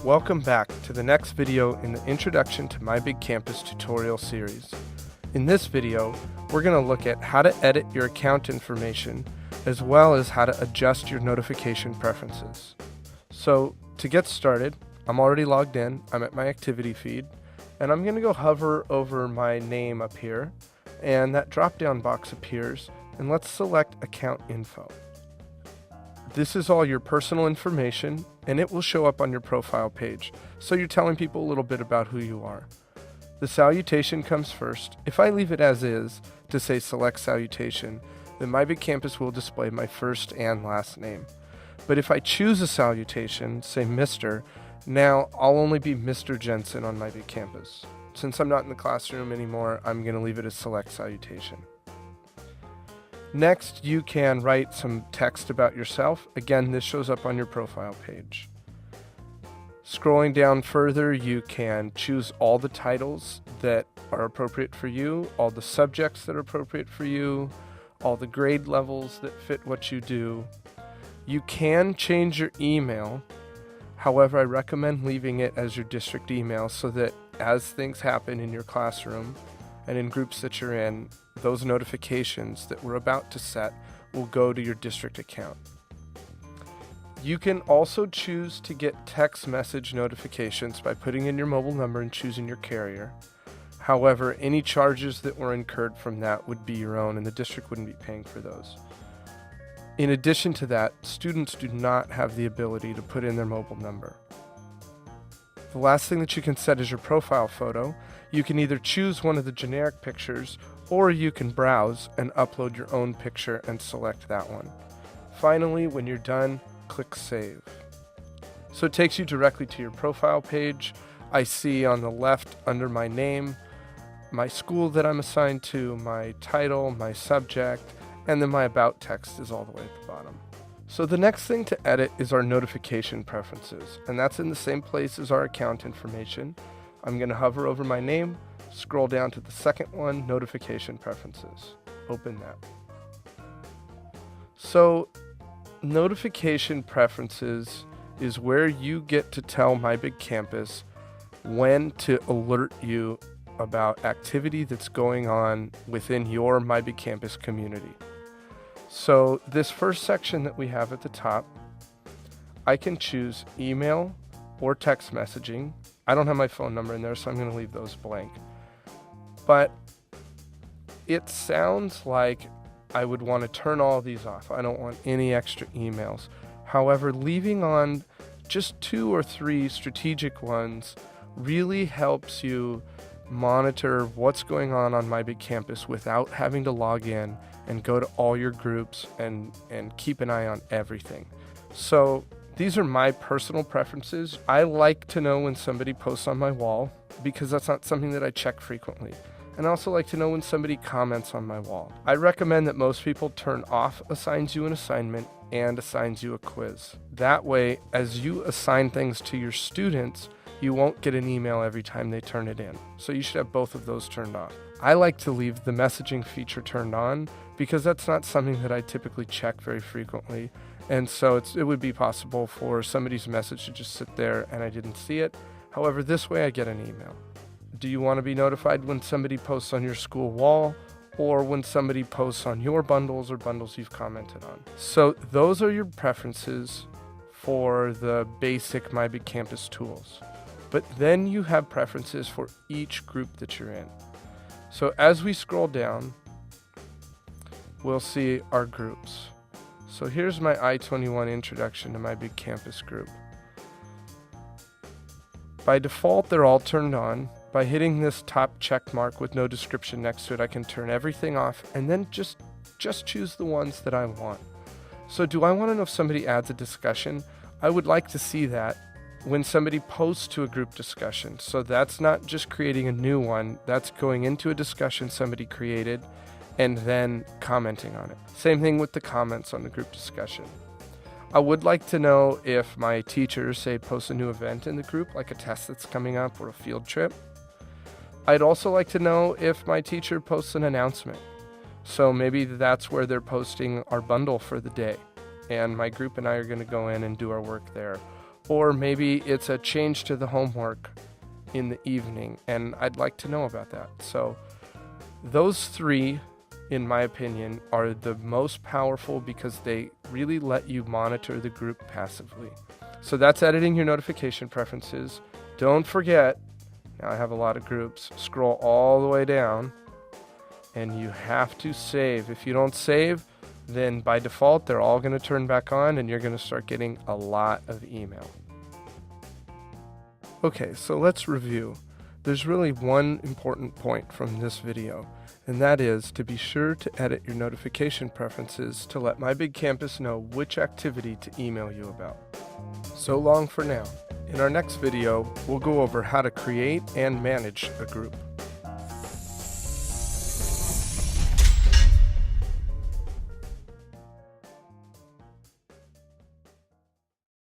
Welcome back to the next video in the Introduction to My Big Campus tutorial series. In this video, we're going to look at how to edit your account information as well as how to adjust your notification preferences. So to get started, I'm already logged in, I'm at my activity feed, and I'm going to go hover over my name up here, and that drop-down box appears, and let's select Account Info. This is all your personal information, and it will show up on your profile page, so you're telling people a little bit about who you are. The salutation comes first. If I leave it as is to say select salutation, then My Big Campus will display my first and last name. But if I choose a salutation, say Mr., now I'll only be Mr. Jensen on My Big Campus. Since I'm not in the classroom anymore, I'm going to leave it as select salutation. Next, you can write some text about yourself. Again, this shows up on your profile page. Scrolling down further, you can choose all the titles that are appropriate for you, all the subjects that are appropriate for you, all the grade levels that fit what you do. You can change your email. However, I recommend leaving it as your district email so that as things happen in your classroom and in groups that you're in, those notifications that we're about to set will go to your district account. You can also choose to get text message notifications by putting in your mobile number and choosing your carrier. However, any charges that were incurred from that would be your own, and the district wouldn't be paying for those. In addition to that, students do not have the ability to put in their mobile number. The last thing that you can set is your profile photo. You can either choose one of the generic pictures, or you can browse and upload your own picture and select that one. Finally, when you're done, click Save. So it takes you directly to your profile page. I see on the left under my name, my school that I'm assigned to, my title, my subject, and then my About text is all the way at the bottom. So the next thing to edit is our notification preferences, and that's in the same place as our account information. I'm going to hover over my name, scroll down to the second one, Notification Preferences. Open that. So Notification Preferences is where you get to tell My Big Campus when to alert you about activity that's going on within your My Big Campus community. So this first section that we have at the top, I can choose email or text messaging. I don't have my phone number in there, so I'm going to leave those blank. But it sounds like I would want to turn all these off. I don't want any extra emails. However, leaving on just 2 or 3 strategic ones really helps you monitor what's going on My Big Campus without having to log in and go to all your groups and keep an eye on everything. So these are my personal preferences. I like to know when somebody posts on my wall because that's not something that I check frequently. And I also like to know when somebody comments on my wall. I recommend that most people turn off assigns you an assignment and assigns you a quiz. That way, as you assign things to your students, you won't get an email every time they turn it in. So you should have both of those turned off. I like to leave the messaging feature turned on because that's not something that I typically check very frequently. And so it would be possible for somebody's message to just sit there and I didn't see it. However, this way I get an email. Do you want to be notified when somebody posts on your school wall or when somebody posts on your bundles or bundles you've commented on? So those are your preferences for the basic My Big Campus tools. But then you have preferences for each group that you're in. So as we scroll down, we'll see our groups. So here's my i21 Introduction to My Big Campus group. By default, they're all turned on. By hitting this top check mark with no description next to it, I can turn everything off and then just choose the ones that I want. So do I want to know if somebody adds a discussion? I would like to see that when somebody posts to a group discussion. So that's not just creating a new one, that's going into a discussion somebody created and then commenting on it. Same thing with the comments on the group discussion. I would like to know if my teachers, say, post a new event in the group, like a test that's coming up or a field trip. I'd also like to know if my teacher posts an announcement. So maybe that's where they're posting our bundle for the day, and my group and I are going to go in and do our work there. Or maybe it's a change to the homework in the evening, and I'd like to know about that. So those three, in my opinion, are the most powerful because they really let you monitor the group passively. So that's editing your notification preferences. Don't forget, now I have a lot of groups, scroll all the way down, and you have to save. If you don't save, then by default, they're all going to turn back on, and you're going to start getting a lot of email. Okay, so let's review. There's really one important point from this video, and that is to be sure to edit your notification preferences to let My Big Campus know which activity to email you about. So long for now. In our next video, we'll go over how to create and manage a group.